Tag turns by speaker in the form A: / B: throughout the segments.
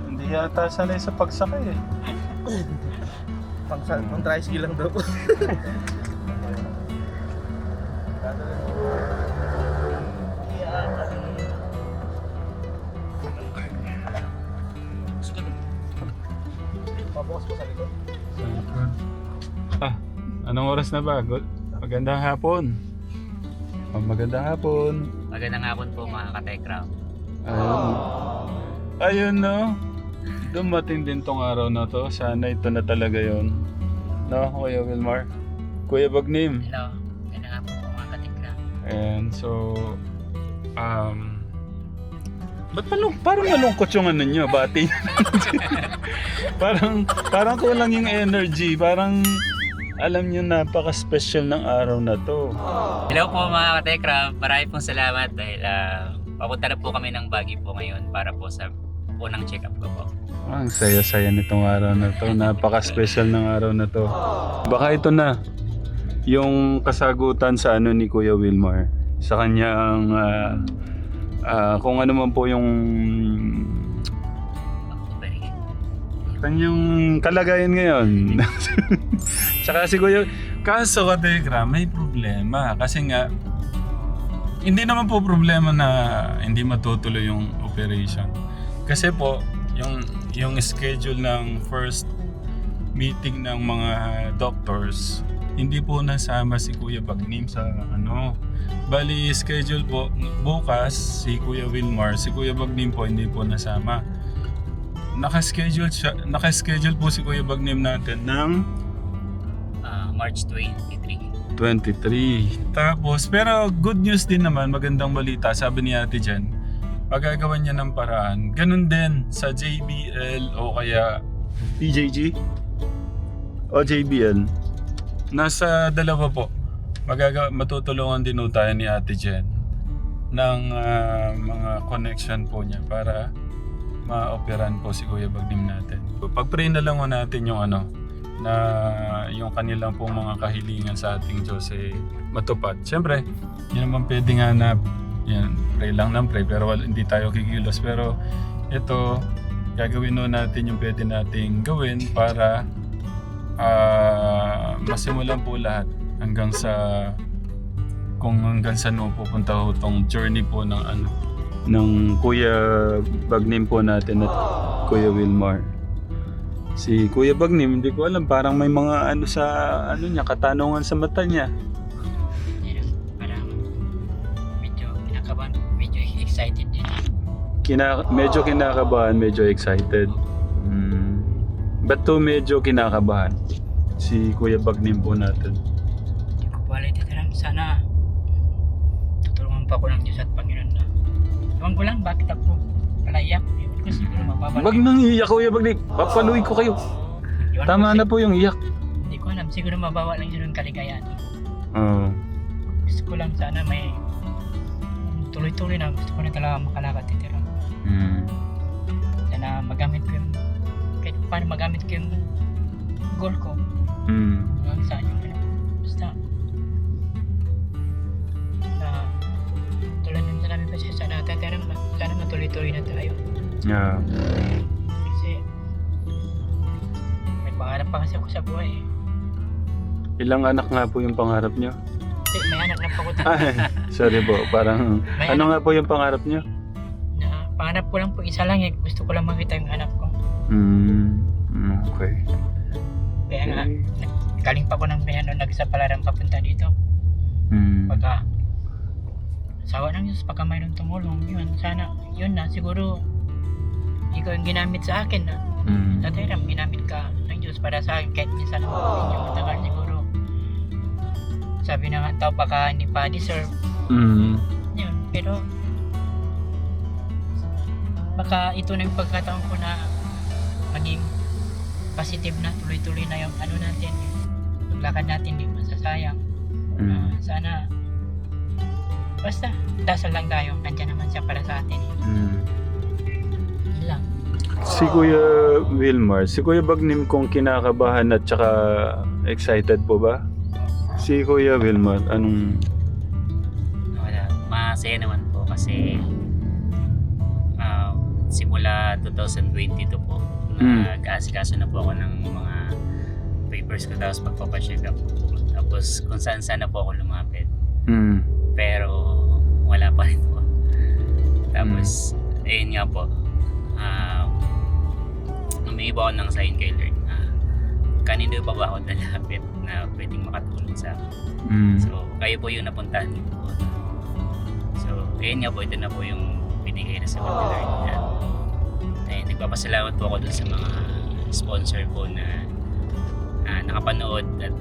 A: Hindi yata sanay sa pagsakay eh.
B: Pang tricycle lang daw po. Pabukas po sa likod.
A: Anong oras na ba? Magandang hapon. Magandang hapon.
C: Magandang hapon po mga katekram.
A: Ayun no. Dumating din tong araw na to. Sana ito na talaga yon. No, Kuya Wilmar? Kuya Bagnim.
C: Hello, magandang hapon po mga katekram.
A: And so, ba't parang malungkot yung ano nyo, bati? parang kulang yung energy. Parang alam nyo napaka-special ng araw na to.
C: Hello po mga katekram, marami pong salamat dahil papunta na po kami ng Baguio po ngayon para po sa unang check-up ko po.
A: Ang saya-saya nitong araw na to. Napaka-special ng araw na to. Baka ito na yung kasagutan sa ano ni Kuya Wilmar. Sa kanyang kung ano man po yung kanyang kalagayan ngayon. Tsaka si Kuya, kaso katekra, may problema. Kasi nga, hindi naman po problema na hindi matutuloy yung operation. Kasi po, yung schedule ng first meeting ng mga doctors, hindi po nasama si Kuya Bagnim sa ano. Bali, schedule po, bukas si Kuya Wilmar, si Kuya Bagnim po hindi po nasama. Naka-schedule po si Kuya Bagnim natin ng
C: March 23.
A: 23. Tapos, pero good news din naman, magandang balita, sabi ni Ate Jen, magagawan niya ng paraan. Ganun din sa JBL o kaya PJG o JBL. Nasa dalawa po. Matutulungan din po tayo ni Ate Jen ng mga connection po niya para ma-operan po si Kuya Bagnim natin. Pag-pray na lang natin yung ano, na yung kanilang pong mga kahilingan sa ating Diyos matupad. Siyempre, yun naman pwede nga na yan, pray lang ng pray pero hindi tayo kikilos. Pero ito, gagawin natin yung pwede nating gawin para masimulan po lahat hanggang sa pupunta ho tong journey po ng ano ng Kuya Bagnim po natin at Kuya Wilmar. Si Kuya Bagnim, hindi ko alam, parang may mga ano sa ano niya, katanungan sa mata niya.
C: Parang medyo kinakabahan, medyo excited din.
A: Medyo kinakabahan, medyo excited. Ba't to medyo kinakabahan? Si Kuya Bagnim po natin.
C: Hindi ko po alam, sana tutulungan pa ko ng Diyos at Panginoon na. Ewan ko lang, bakit ako palaiyak? Ewan ko siguro mapapalaiyak.
A: Wag nang iyak, Kuya Bagnim. Papaluin ko kayo. Tama na po yung iyak.
C: Hindi ko alam, siguro mabawa lang yun yung kaligayahan.
A: Oo.
C: Gusto ko lang sana may tuloy-tuloy na, gusto ko na talaga makalakad titira. Sana magamit ko yung, kahit paano magamit ko yung goal ko. Hanggang saan yung ano, basta na tulad ng sinabi pa siya, sana matuloy-tuloy na tayo.
A: Yeah.
C: Kasi may pangarap pa kasi ako sa buhay eh.
A: Ilang anak nga po yung pangarap nyo?
C: May anak na pa ko
A: Sorry po, parang ano nga po yung pangarap nyo?
C: na pangarap ko lang po isa lang eh, gusto ko lang makita yung anak ko.
A: Okay.
C: Kaya nga, galing pa ko ng nagsapalaran papunta dito. Pagka sawa ng Diyos, pagka mayroong tumulong, yun, sana, yun na, siguro ikaw yung ginamit sa akin na sa Teram, ginamit ka ng Diyos para sa akin, kahit minsan ako medyo matagal siguro. Sabi na nga tao, baka hindi pa deserve. Yun, pero baka ito na yung pagkataon ko na maging positive na, tuloy-tuloy na yung ano natin, yung paglakad natin, hindi masasayang. Sana basta dasal lang tayo, nandiyan naman siya para sa atin. Yun lang.
A: Si Kuya Wilmar, si Kuya Bagnim kung kinakabahan at saka excited po ba? Si Kuya Wilmar, anong...
D: Wala, masaya naman po kasi simula 2022 po, nag-aasikaso na po ako ng mga papers ko, tapos magpapacheck up po. Tapos kung saan na po ako lumapit. Pero wala pa rin po. Tapos, ayun nga po, umiiba ako ng sign kay Lord na kanino pa ba ako nalapit na pwedeng makatulong sa akin. So, kayo po yung napuntahan niyo po. So, ayun nga po, ito na po yung binigay na sa ni Lord. At nagpapasalamat po ako dun sa mga sponsor po na nakapanood at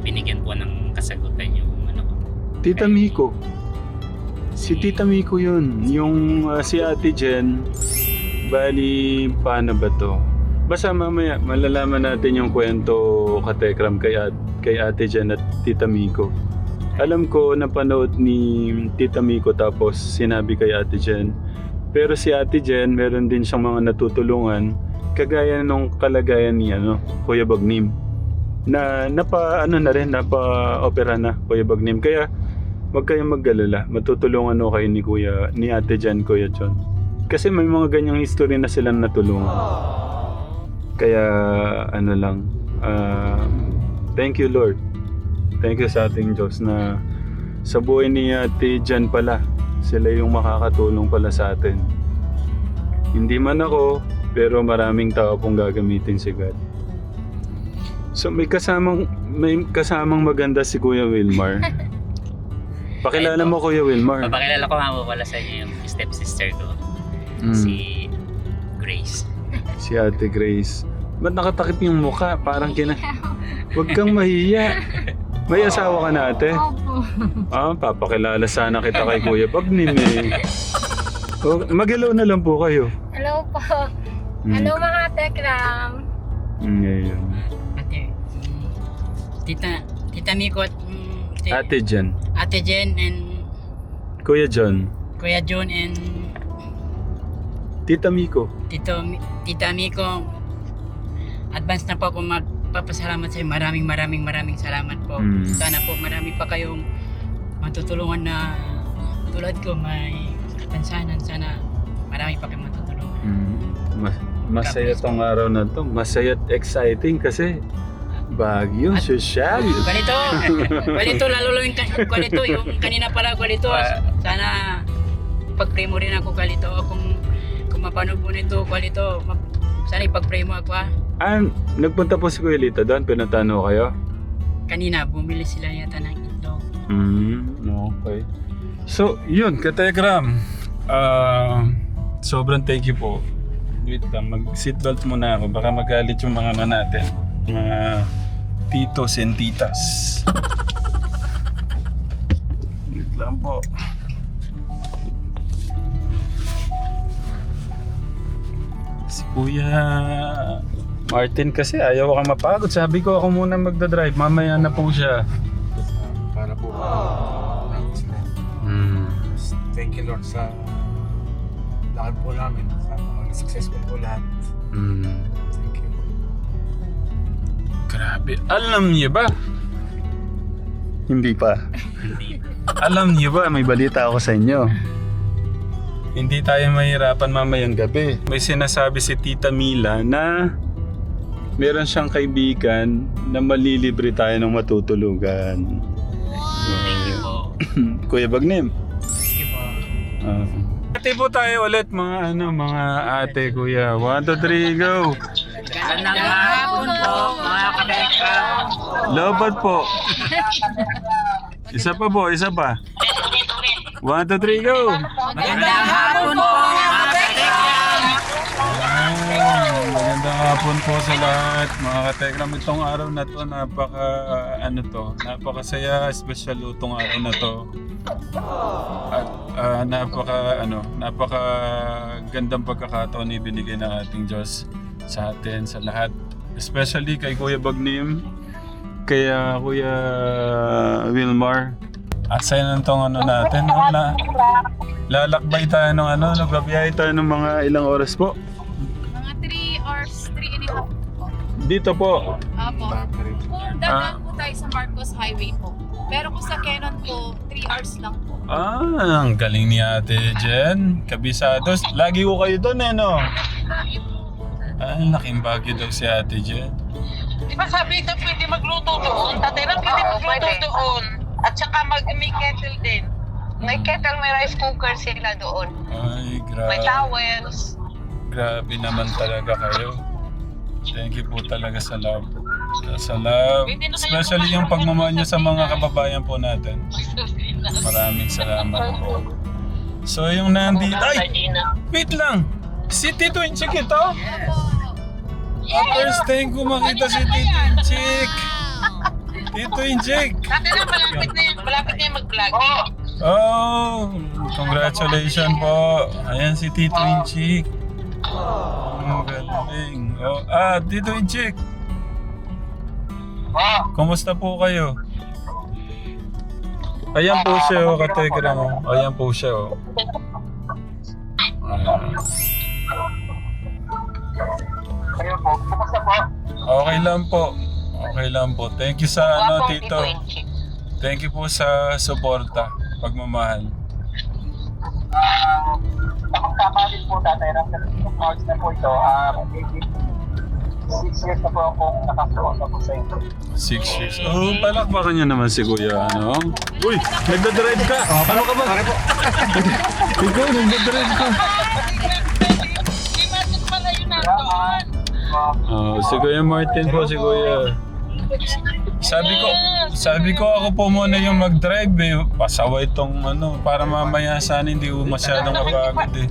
D: binigyan po ng kasagutan yung ano ko.
A: Tita Miko. Si Tita Miko yun. Yung si Ate Jen, bali, paano ba to? Basta mamaya, malalaman natin yung kwento katekram kay Ate Jen at Tita Miko. Alam ko, napanood ni Tita Miko tapos sinabi kay Ate Jen. Pero si Ate Jen, meron din siyang mga natutulungan kagaya nung kalagayan ni Kuya Bagnim. Na napa-opera na Kuya Bagnim. Kaya wag kayong mag-alala, matutulungan ko kayo ni Ate Jen, Kuya John. Kasi may mga ganyang history na silang natulungan. Kaya thank you Lord. Thank you sa ating Diyos na sa buhay ni Ate Jen pala, sila yung makakatulong pala sa atin. Hindi man ako, pero maraming tao pong gagamitin si God. So may kasamang maganda si Kuya Wilmar. Pakilala mo Kuya Wilmar.
D: Papakilala ko nga po pala sa inyo yung stepsister ko. Si Grace.
A: Si Ate Grace. Ba't nakatakip yung mukha? Parang Huwag kang mahiya. May asawa ka na, ate?
E: Opo.
A: Papakilala sana kita kay Kuya Bagnim eh. Mag-hello na lang po kayo.
E: Hello po. Hello mga tekram.
A: Ngayon.
C: Ate, Tita Miko at
A: Ate Jen.
C: Ate Jen and
A: Kuya John.
C: Kuya John and
A: Tita Miko.
C: Tita Miko, advance na po ako magpapasalamat sa iyo. Maraming salamat po. Sana po marami pa kayong matutulungan na tulad ko, may kapansanan. Sana marami pa kayong matutulungan.
A: Masaya tong araw na to. Masaya at exciting kasi Baguio, social.
C: Kwalito, lalo lang yung kanina pala kwalito. Sana pag-pray mo rin ako kwalito. Kung mapanood mo nito kwalito, sana ipag-pray mo ako ha.
A: Nagpunta po si Kuya Lita doon, pinatano kayo?
C: Kanina, bumili sila yata ng itlog.
A: Okay. So, yun, katekram. Sobrang thank you po. Wait lang, mag-seatbelt muna ako. Baka magalit yung mga natin. Mga titos and titas. Wait lang po. Si Kuya Martin kasi ayaw ka mapagod. Sabi ko ako muna magdadrive. Mamaya na po siya.
B: Para po thank you Lord sa lakad po namin. Sa mga successful po lahat. Thank you.
A: Grabe. Alam niyo ba? Hindi pa. Alam niyo ba? May balita ako sa inyo. Hindi tayo mahirapan mamayang gabi. May sinasabi si Tita Mila na meron siyang kaibigan na malilibre tayo ng matutulugan.
D: Thank you po.
A: Kuya Bagnim.
C: Thank you po.
A: Ate po tayo ulit mga ate, kuya. 1, 2, 3, go!
C: Magandang hapon po mga kabeka.
A: Lobot po. Isa pa po, isa pa. 1, 2, 3, go!
C: Magandang hapon po mga kabeka.
A: Magandang hapon po sa lahat mga katekram. Itong araw na to napakasaya, special itong araw na to. At napaka gandang pagkakataon na ibinigay ng ating Diyos sa atin, sa lahat. Especially kay Kuya Bagnim, kay Kuya Wilmar. At sa itong natin, lalakbay tayo ng nagbabiyahe tayo ng mga ilang oras po.
E: Mga
F: behalf po.
A: Dito po.
F: Apo.
B: Battery.
F: Kung dadaan po tayo sa Marcos Highway po. Pero kung sa Quezon po, 3 hours lang po.
A: Ang galing ni Ate Jen. Kabisados. Lagi ko kayo doon eh, no? Laking bagyo daw si Ate Jen.
G: Di ba sabi ka pwede magluto doon? Tatay na pwede magluto doon. At saka may kettle din.
H: May kettle, may rice cooker sila doon.
A: Ay,
H: May
A: grabe.
H: towels.
A: Grabe naman talaga kayo. Thank you po talaga sa love. Sa love. Especially yung pagmamahal niyo sa mga kababayan po natin. Maraming salamat po. So yung nandito... Ay! Wait lang! Si Tito Inchik ito? First time ko makita si Tito Inchik. Tito Inchik.
G: Tatay na malapit na yung mag-vlog.
A: Oh, congratulations po. Ayan si Tito Inchik. Ang galing. Oh, Tito Inchik. Kumusta po kayo? Ayan po siya, oh, kategram. Ayan po siya, oh. Okay lang po. Okay lang po. Thank you sa ano, Tito. Thank you po sa suporta, pagmamahal.
I: Tama din po tatay, ng March na po ito, 6 years na po akong nakasuha po sa inyo.
A: 6 years. Oh, palakpakan niyo naman si Kuya, ano? Uy, nagdadrive ka! Ano ka ba? Ikaw, nagdadrive ka.
G: Di Martin pala yun nandoon.
A: Oh, si Kuya Martin po, si Kuya. Sabi ko ako po muna yung mag-drive eh. Pasaway tong ano, para mamaya sana hindi ko masyadong kapagod eh.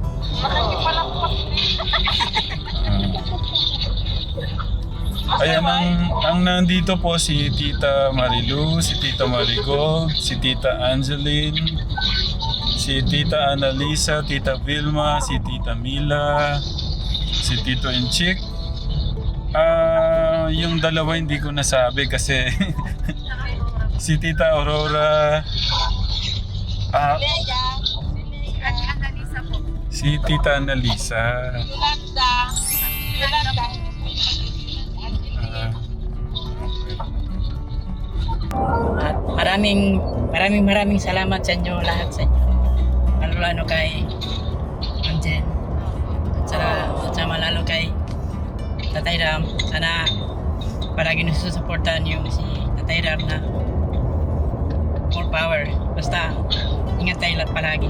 A: Ayan, ang nandito po si Tita Marilu, si Tita Marigold, si Tita Angeline, si Tita Annalisa, Tita Vilma, si Tita Mila, si Tito Inchik. Yung dalawa hindi ko nasabi kasi si Tita Aurora, si Tita Annalisa.
G: Yolanda.
C: At maraming salamat sa inyo lahat sa inyo. Lalo kay Anjen. At sa malalo kay Tatay Ram. Sana palagi nasusuportahan niyo si Tatay Ram na more power. Basta ingat tayo lahat palagi.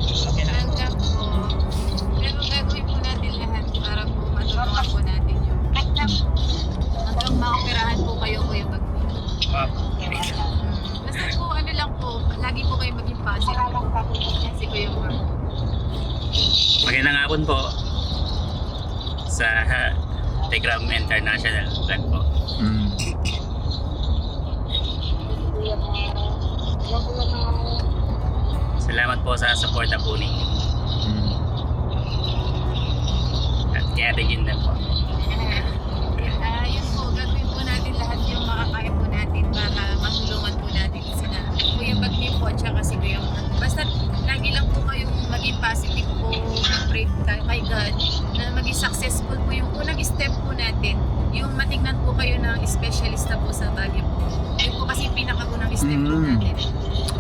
C: Okay na.
F: Hanggang po. Pero gagawin po natin lahat para po matulungan po natin yung hanggang maoperahan po kayo Kuya Bagbo. Basta po ano lang po, lagi po kayo maging positive. Kasi Kuya Bagbo.
D: Magandang hapon po sa Telegram International Vlog po. Salamat po sa suporta po ninyo. At kaya din din po.
F: Yun po, gagawin po natin lahat yung makakaya po natin para matulungan po natin sila. Kuya Bagbo po at saka si Kuya Bagbo. Basta lagi lang po kayong maging positive po, mag-pray tayo kay God na maging successful po yung unang step po natin. Yung matignan po kayo ng specialista po sa Baguio po. Yun po kasi pinakaunang step po natin.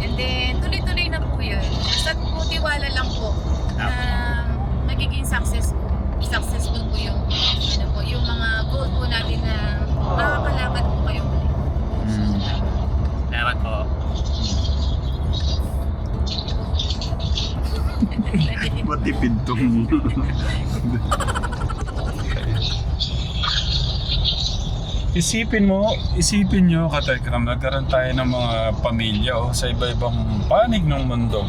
F: And then, tuloy-tuloy na po yun. Basta po tiwala lang po na magiging successful po yung ano po, yung mga goal po natin na makakalakad po kayo.
D: Salamat po.
A: Matipid tong... Isipin nyo, katekram, nagkaroon tayo ng mga pamilya sa iba-ibang panig ng mundo.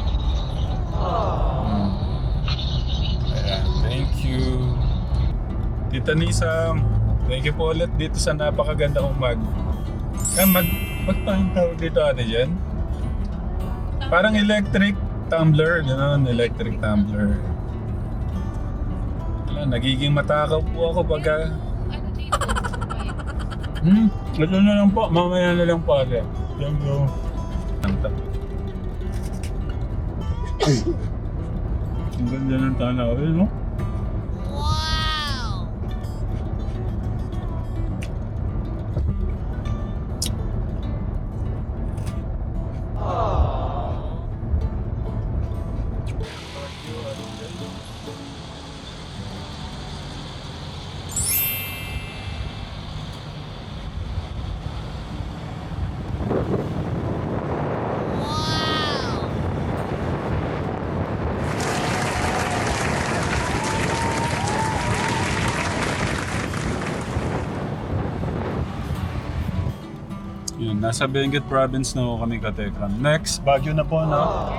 A: Ayan, thank you. Tita Nisa, thank you po ulit dito sa napakaganda kong magpahintawag dito ate dyan. Parang electric tumbler, gano'n, electric tumbler. Wala, nagiging matakaw po ako pagka...
F: Ano dito?
A: Ito na lang po, mamaya na lang po ate. Yan po. Ang ganda ng tanawin, no? Yun, nasa Benguet Province na ho kami, Katekram. Next, Baguio na po, no?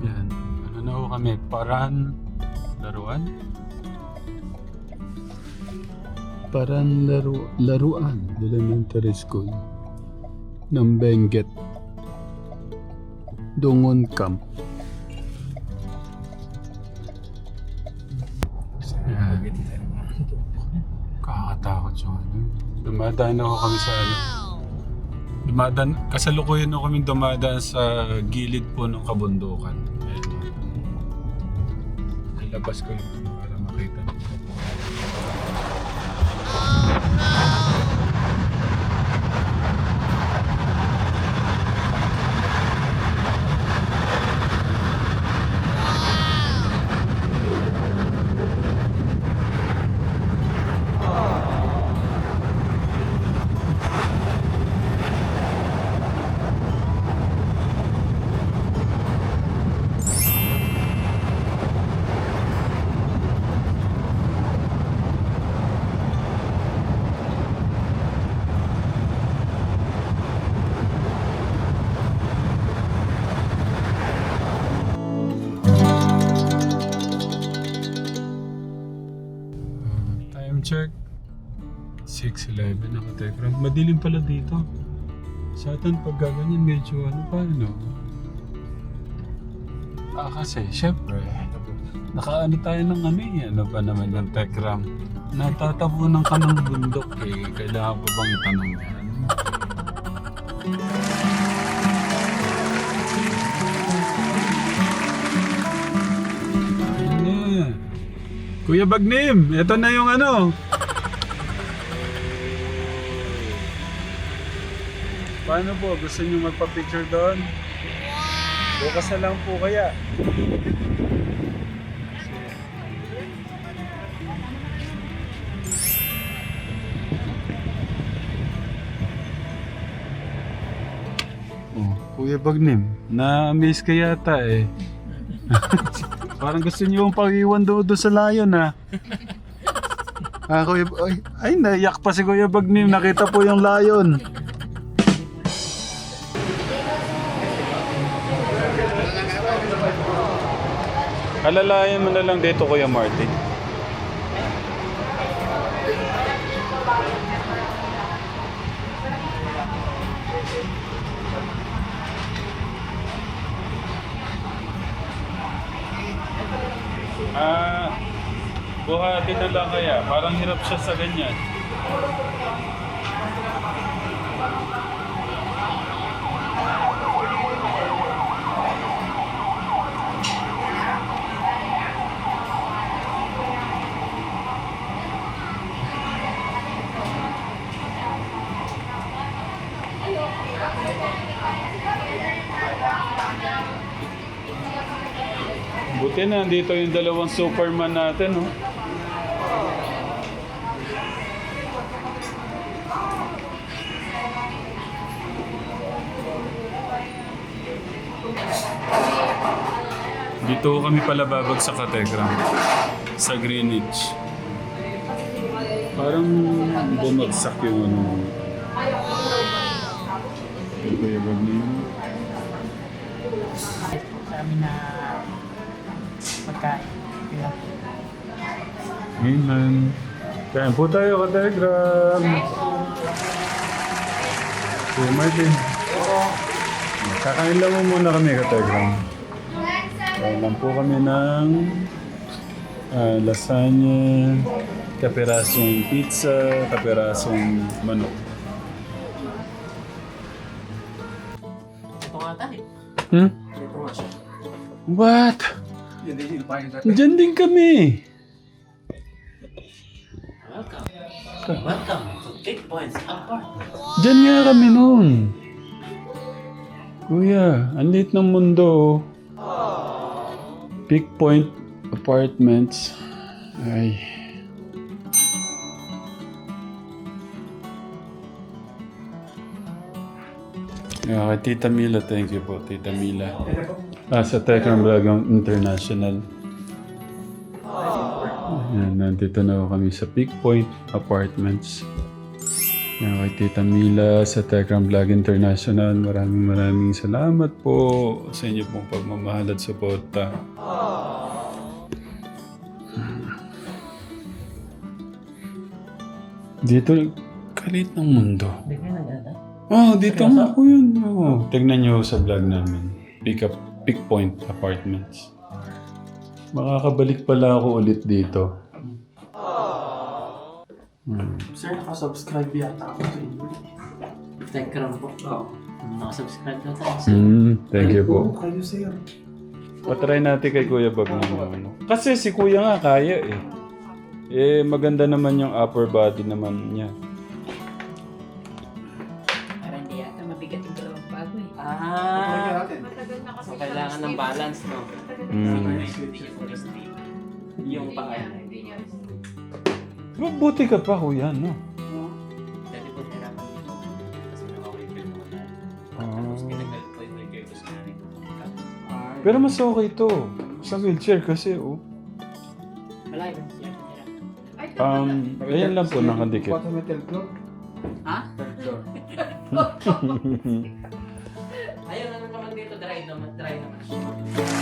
A: Yan, ano na ho kami? Paran, laruan? Paran laruan, elementary school ng Benguet. Dungon Camp. Yan. Kakatakot yung ano. Dumadaan ako kami sa ano. Dumadaan, kasalukuyan ako kami dumadaan sa gilid po ng kabundukan. Ayan. Labas ko yun para makita niyo. Time check. 6:11 ako, Tekram. Madilim pala dito. Sa atin pag gaganyan medyo ano pa, no? Kasi syempre nakaano tayo ng ano eh. Ano ba naman yung Tekram? Natatabunan ka ng bundok eh. Kailangan pa bang itanong yan? Ayun na. Kuya Bagnim, eto na yung ano. Paano po? Gusto niyo magpa-picture doon? Bukas na lang po kaya. Oh, Kuya Bagnim, na-amaze ka yata eh. Parang gusto niyo yung pag-iwan doon sa layon ha. Kuya, ay, naiyak pa si Kuya Bagnim. Nakita po yung layon. Alalayan mo na lang dito, Kuya Martin. Buhatin na lang kaya. Parang hirap siya sa ganyan. Buti na, dito yung dalawang Superman natin, no? Dito kami pala babagsak sa Telegram sa Greenwich. Parang bumagsak yung ano. Kuya Bagnim.
C: Sa amin na pagkain. Yun.
A: Amen. Kain po tayo ka Telegram. Kuya Martin. Kakain lang mo muna kami, Kategram. Kain lang po kami ng lasagna, kapirasong pizza, kapirasong manok.
C: Ito nga tayo.
A: What? Diyan din kami.
C: Welcome to Big Boys Apart.
A: Diyan nga kami noon. Kuya, ang liit ng mundo. Big Point Apartments. Ay. Yeah, kay Tita Mila, thank you po, Tita Mila. Sa Tekram Vlog International. Ayan, nandito na kami sa Big Point Apartments. Yan, kay Tita Mila sa Tekram Vlog International. Maraming salamat po sa inyo pong pagmamahal at suporta. Dito, kalit ng mundo. Dito nga po yun. Tignan nyo sa vlog namin. Big Point Apartments. Makakabalik pala ako ulit dito.
C: Sir, nakasubscribe yata ako sa inyo. Tekram po. Oo. Nakasubscribe na tayo, sir.
A: Thank you po.
B: Kayo, sir.
A: Patry natin kay Kuya Bag naman. Kasi si Kuya nga kaya eh. Maganda naman yung upper body naman niya.
C: Parang hindi yata mabigat yung dalawang bago eh.
F: Matagal na kasi
C: So, kailangan ng balance, no? Yung paa.
A: Buti ka pa, Kuya, no?
D: Dati po nahirapan dito. Kasi nakaka-wheelchair mo na. Tapos pinagalit po yung wheelchair ko sa nanay ko.
A: Pero mas okay to. Sa wheelchair kasi,
C: Malayo.
A: ayan lang po nakadikit.
B: Bottom metal club.
C: Ha?
B: Third floor.
C: Ayun, ano naman dito, dry naman siya.